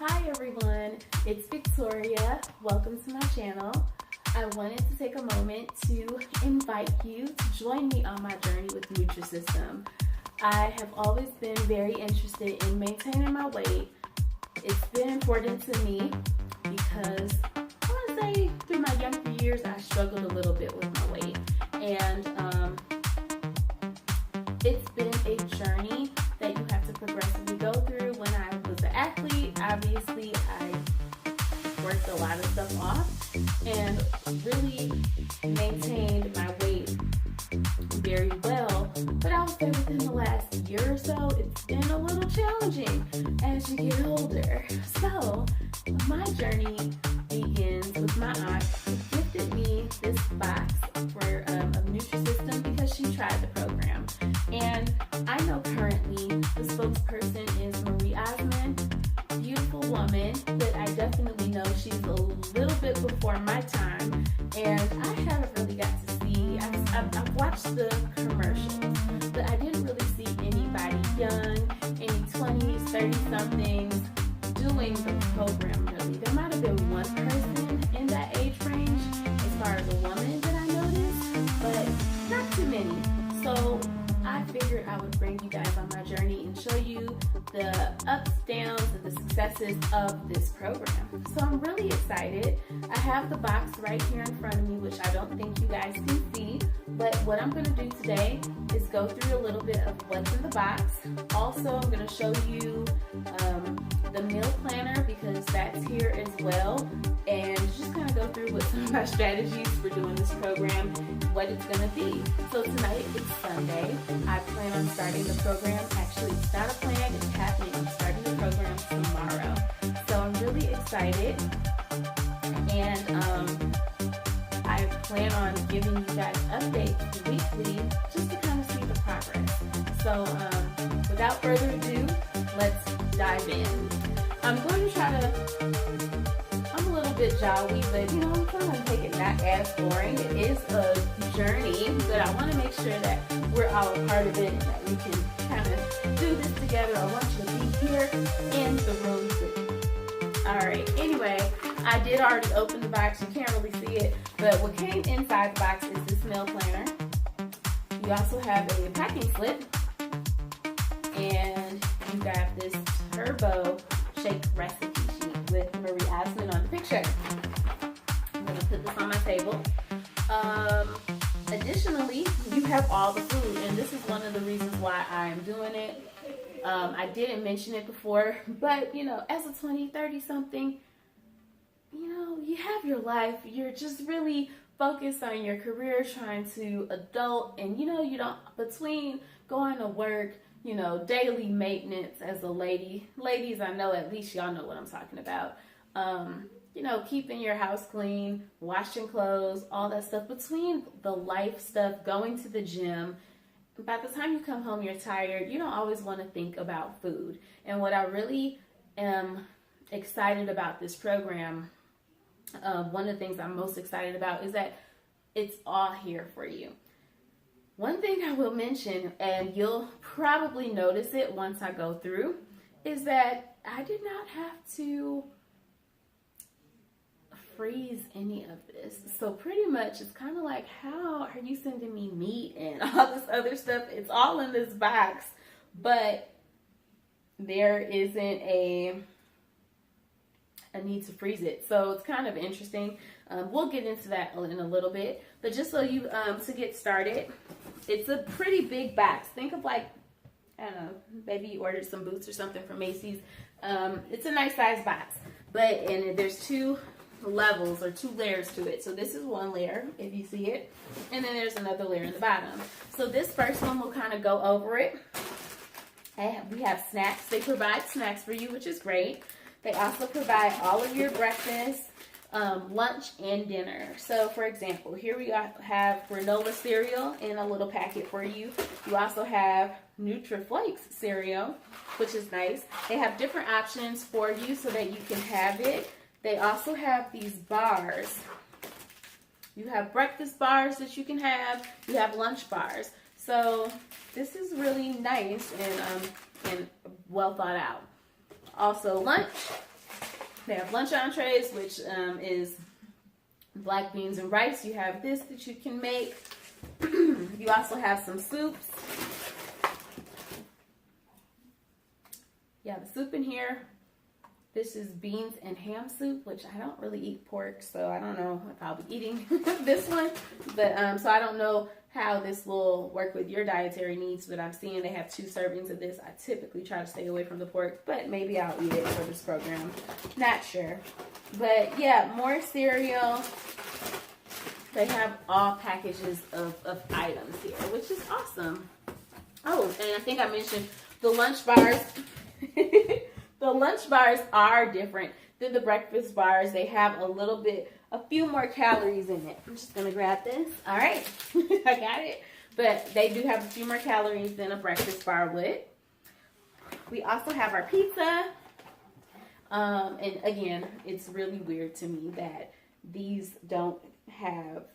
Hi everyone, it's Victoria. Welcome to my channel. I wanted to take a moment to invite you to join me on my journey with Nutrisystem. I have always been very interested in maintaining my weight. It's been important to me because I want to say through my younger years I struggled a little bit with my weight, and it's been a journey that you have to progressively go through. When I was an athlete, obviously I worked a lot of stuff off and really maintained my weight very well. But I would say within the last year or so, it's been a little challenging as you get older. So my journey begins with my aunt who gifted me this box of Nutrisystem because she tried the program. And I know currently the spokesperson is Marie Osmond, beautiful woman, but I definitely know she's a little bit before my time, and I haven't really got to see, I've watched the commercials, but I didn't really see anybody young, any 20s, 30-somethings doing the program really. There might have been one person in that age range as far as a woman that I noticed, but not too many. So I figured I would bring you guys on my journey and show you the ups, downs, and the successes of this program. So I'm really excited. I have the box right here in front of me, which I don't think you guys can see, but what I'm going to do today is go through a little bit of what's in the box. Also, I'm going to show you the meal planner because that's here as well, and just kind of go through what some of my strategies for doing this program, what it's going to be. So tonight it's Sunday. I plan on starting the program. Actually, it's not a plan, it's happening. I'm starting the program tomorrow. So I'm really excited, and I plan on giving you guys updates weekly just to kind of see the progress. So without further ado, let's dive in. I'm going to try to, I'm a little bit jolly, but you know, I'm trying to take it not as boring. It is a journey, but I want to make sure that we're all a part of it and that we can kind of do this together. I want you to be here in the room with me. Alright, anyway, I did already open the box. You can't really see it, but what came inside the box is this meal planner. You also have a packing slip, and you got this turbo shake recipe sheet with Marie Osmond on the picture. I'm going to put this on my table. Additionally, you have all the food, and this is one of the reasons why I'm doing it. I didn't mention it before, but you know, as a 20, 30 something, you know, you have your life, you're just really focused on your career, trying to adult, and you know, you don't, between going to work, you know, daily maintenance as a lady. Ladies, I know at least y'all know what I'm talking about. You know, keeping your house clean, washing clothes, all that stuff. Between the life stuff, going to the gym, by the time you come home, you're tired. You don't always want to think about food. And what I really am excited about this program, one of the things I'm most excited about is that it's all here for you. One thing I will mention, and you'll probably notice it once I go through, is that I did not have to freeze any of this. So pretty much it's kind of like, how are you sending me meat and all this other stuff? It's all in this box, but there isn't a need to freeze it. So it's kind of interesting. We'll get into that in a little bit, but just so you to get started, it's a pretty big box. Think of like, I don't know, maybe you ordered some boots or something from Macy's. It's a nice size box, and there's two levels or two layers to it. So this is one layer, if you see it, and then there's another layer in the bottom. So this first one will kind of go over it. We have snacks. They provide snacks for you, which is great. They also provide all of your breakfast, lunch, and dinner. So for example, here we have granola cereal in a little packet for you. You also have Nutri-Flakes cereal, which is nice. They have different options for you so that you can have it. They also have these bars. You have breakfast bars that you can have. You have lunch bars. So this is really nice and well thought out. Also lunch, They have lunch entrees, which is black beans and rice. You have this that you can make. You also have some soups. You have a soup in here. This is beans and ham soup, which I don't really eat pork, so I don't know if I'll be eating this one. But so I don't know how this will work with your dietary needs, but I'm seeing they have 2 servings of this. I typically try to stay away from the pork, but maybe I'll eat it for this program. Not sure. But yeah, more cereal. They have all packages of items here, which is awesome. Oh, and I think I mentioned the lunch bars. The lunch bars are different than the breakfast bars. They have a few more calories in it. I'm just gonna grab this. All right, I got it. But they do have a few more calories than a breakfast bar would. We also have our pizza. And again, it's really weird to me that these don't have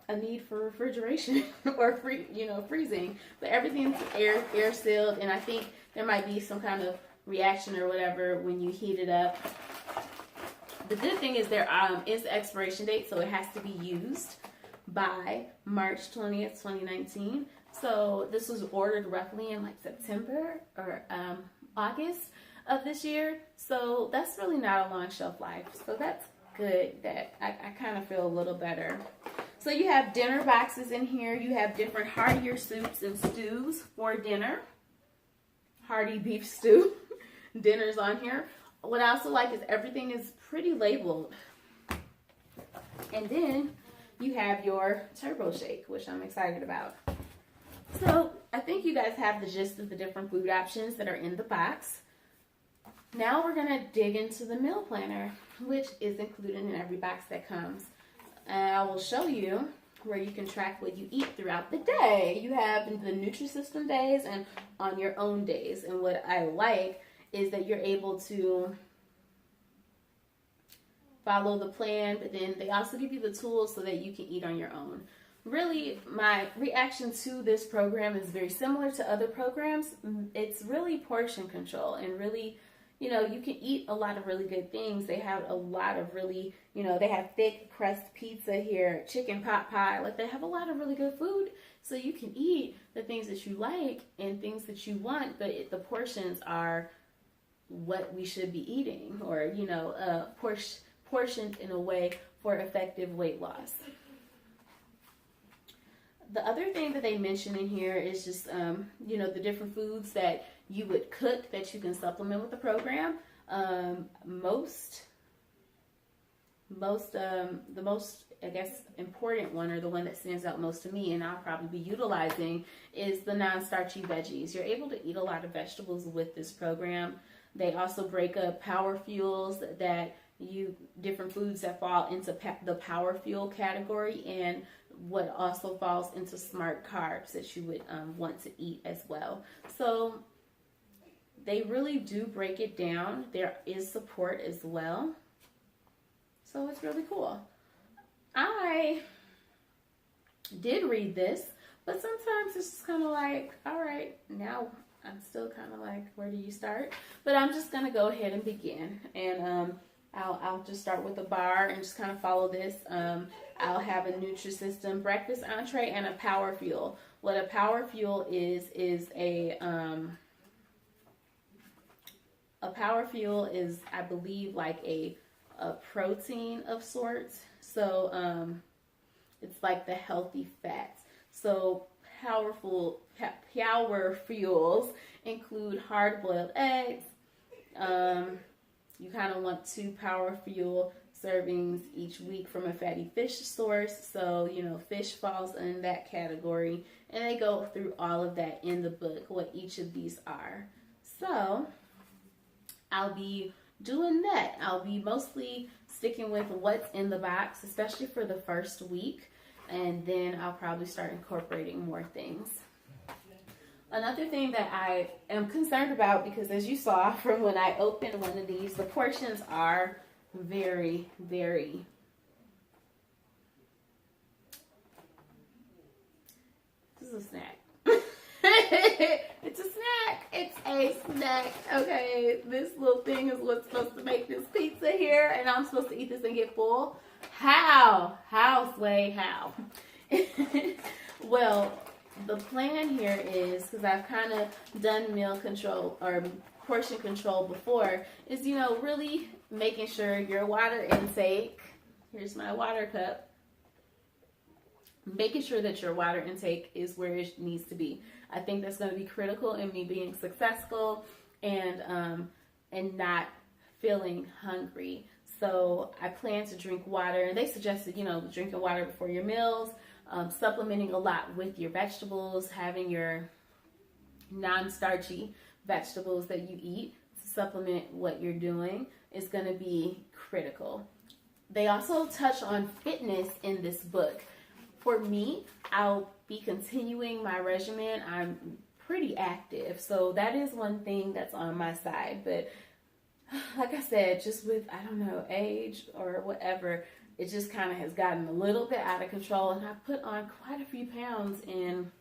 a need for refrigeration or freezing, but everything's air sealed, and I think there might be some kind of reaction or whatever when you heat it up. The good thing is there is the expiration date, so it has to be used by March 20th, 2019. So this was ordered roughly in like September or August of this year. So that's really not a long shelf life. So that's good. That I kind of feel a little better. So you have dinner boxes in here. You have different heartier soups and stews for dinner. Hearty beef stew dinners on here. What I also like is everything is pretty labeled. And then you have your turbo shake, which I'm excited about. So I think you guys have the gist of the different food options that are in the box. Now we're gonna dig into the meal planner, which is included in every box that comes. And I will show you where you can track what you eat throughout the day. You have the Nutrisystem days and on your own days. And what I like is that you're able to follow the plan, but then they also give you the tools so that you can eat on your own. Really, my reaction to this program is very similar to other programs. It's really portion control, and really, you know, you can eat a lot of really good things. They have a lot of really, you know, they have thick crust pizza here, chicken pot pie. Like, they have a lot of really good food. So you can eat the things that you like and things that you want, but the portions are what we should be eating, or, you know, portioned in a way for effective weight loss. The other thing that they mention in here is just, you know, the different foods that you would cook that you can supplement with the program. The most, I guess, important one, or the one that stands out most to me, and I'll probably be utilizing, is the non-starchy veggies. You're able to eat a lot of vegetables with this program. They also break up power fuels, different foods that fall into the power fuel category, and what also falls into smart carbs that you would want to eat as well. So they really do break it down. There is support as well. So it's really cool. I did read this, but sometimes it's just kind of like, all right, now I'm still kind of like, where do you start? But I'm just going to go ahead and begin. And I'll just start with a bar and just kind of follow this. I'll have a Nutrisystem breakfast entree and a power fuel. What a power fuel is a power fuel is, I believe, like a protein of sorts. So it's like the healthy fats. So power fuels include hard-boiled eggs. You kind of want 2 power fuel servings each week from a fatty fish source. So, you know, fish falls in that category. And they go through all of that in the book, what each of these are. So I'll be doing that. I'll be mostly sticking with what's in the box, especially for the first week. And then I'll probably start incorporating more things. Another thing that I am concerned about, because as you saw from when I opened one of these, the portions are very, very, this is a snack. It's a snack. It's a snack, okay? This little thing is what's supposed to make this pizza here, and I'm supposed to eat this and get full? How? How, Sway? How? Well, the plan here is, because I've kind of done meal control or portion control before, is, you know, really making sure your water intake, here's my water cup, making sure that your water intake is where it needs to be. I think that's going to be critical in me being successful and not feeling hungry. So I plan to drink water, and they suggested, you know, drinking water before your meals, supplementing a lot with your vegetables, having your non-starchy vegetables that you eat to supplement what you're doing is going to be critical. They also touch on fitness in this book. For me, I'll be continuing my regimen. I'm pretty active, so that is one thing that's on my side. But like I said, just with, I don't know, age or whatever, it just kind of has gotten a little bit out of control, and I've put on quite a few pounds in,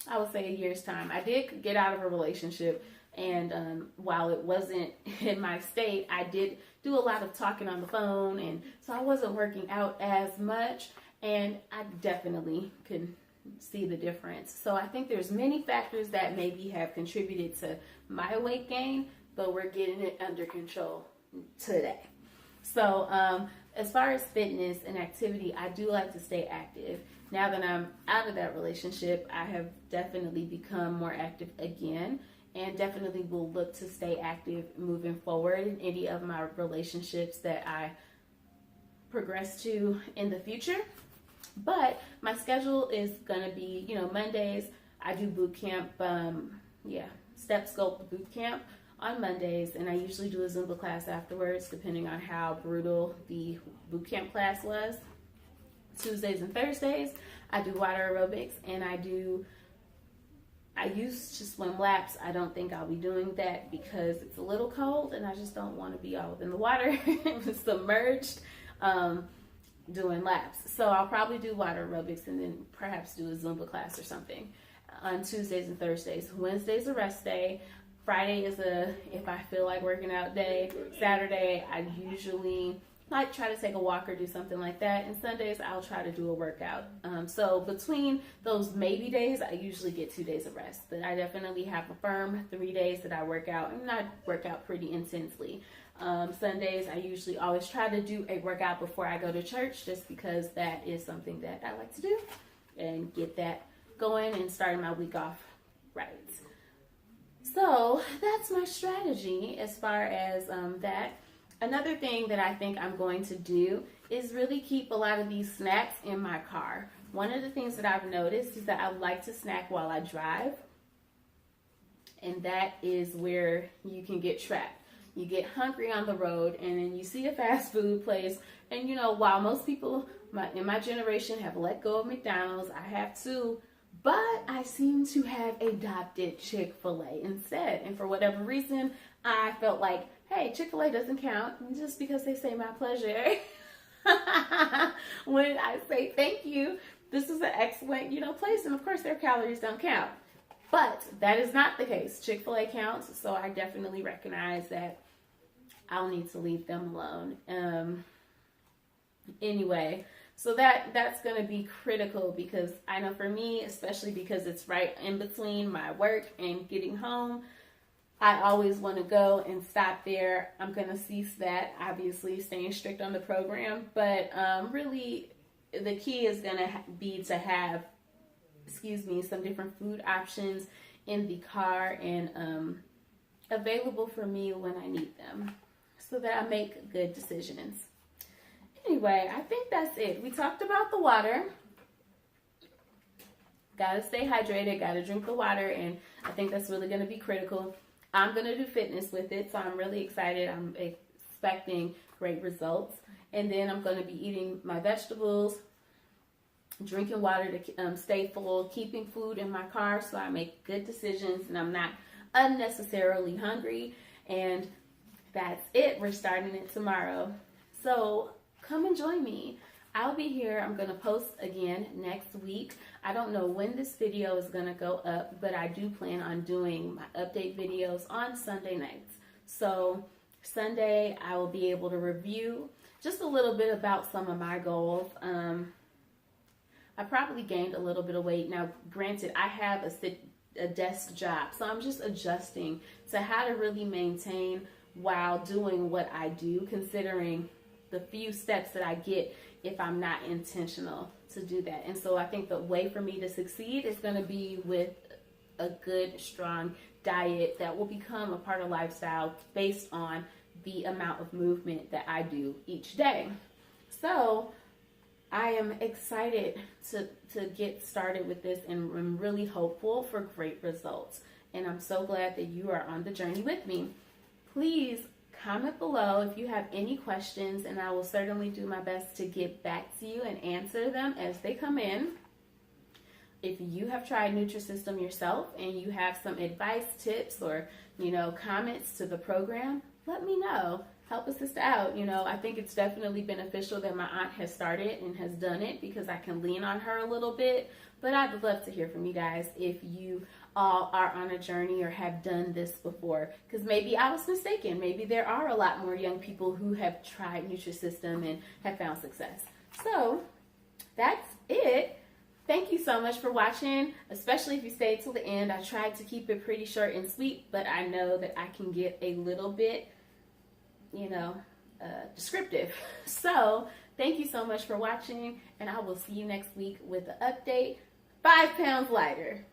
I would say, a year's time. I did get out of a relationship, and while it wasn't in my state, I did do a lot of talking on the phone, and so I wasn't working out as much, and I definitely could see the difference. So I think there's many factors that maybe have contributed to my weight gain, but we're getting it under control today. So as far as fitness and activity, I do like to stay active. Now that I'm out of that relationship, I have definitely become more active again, and definitely will look to stay active moving forward in any of my relationships that I progress to in the future. But my schedule is going to be, you know, Mondays, I do boot camp, Step Sculpt boot camp on Mondays, and I usually do a Zumba class afterwards, depending on how brutal the boot camp class was. Tuesdays and Thursdays, I do water aerobics, and I used to swim laps. I don't think I'll be doing that because it's a little cold, and I just don't want to be all in the water submerged doing laps. So I'll probably do water aerobics and then perhaps do a Zumba class or something on Tuesdays and Thursdays. Wednesday's a rest day. Friday is if I feel like working out day. Saturday, I usually like try to take a walk or do something like that. And Sundays, I'll try to do a workout. So between those maybe days, I usually get 2 days of rest. But I definitely have a firm 3 days that I work out, and I work out pretty intensely. Sundays, I usually always try to do a workout before I go to church, just because that is something that I like to do and get that going and starting my week off right. So that's my strategy as far as that. Another thing that I think I'm going to do is really keep a lot of these snacks in my car. One of the things that I've noticed is that I like to snack while I drive, and that is where you can get trapped. You get hungry on the road, and then you see a fast food place, and you know, while most people in my generation have let go of McDonald's, I have too, but I seem to have adopted Chick-fil-A instead. And for whatever reason, I felt like, hey, Chick-fil-A doesn't count just because they say my pleasure. When I say thank you, this is an excellent, place, and of course their calories don't count. But that is not the case. Chick-fil-A counts, so I definitely recognize that I'll need to leave them alone. Anyway, so that's going to be critical, because I know for me, especially because it's right in between my work and getting home, I always want to go and stop there. I'm going to cease that, obviously staying strict on the program, but really the key is going to be to have, some different food options in the car and available for me when I need them, so that I make good decisions. Anyway, I think that's it. We talked about the water. Gotta stay hydrated, gotta drink the water, and I think that's really gonna be critical. I'm gonna do fitness with it, so I'm really excited. I'm expecting great results. And then I'm gonna be eating my vegetables, drinking water to stay full, keeping food in my car so I make good decisions and I'm not unnecessarily hungry. And that's it. We're starting it tomorrow. So come and join me. I'll be here. I'm going to post again next week. I don't know when this video is going to go up, but I do plan on doing my update videos on Sunday nights. So Sunday, I will be able to review just a little bit about some of my goals. I probably gained a little bit of weight. Now, granted, I have a desk job, so I'm just adjusting to how to really maintain while doing what I do, considering the few steps that I get if I'm not intentional to do that. And so I think the way for me to succeed is going to be with a good, strong diet that will become a part of lifestyle based on the amount of movement that I do each day. So I am excited to get started with this, and I'm really hopeful for great results. And I'm so glad that you are on the journey with me. Please comment below if you have any questions, and I will certainly do my best to get back to you and answer them as they come in. If you have tried Nutrisystem yourself and you have some advice, tips, or comments to the program, let me know. Help a sister out. I think it's definitely beneficial that my aunt has started and has done it, because I can lean on her a little bit. But I'd love to hear from you guys if you all are on a journey or have done this before, because maybe I was mistaken. Maybe there are a lot more young people who have tried Nutrisystem and have found success. So that's it. Thank you so much for watching, especially if you stayed till the end. I tried to keep it pretty short and sweet, but I know that I can get a little bit descriptive. So thank you so much for watching, and I will see you next week with an update. 5 pounds lighter.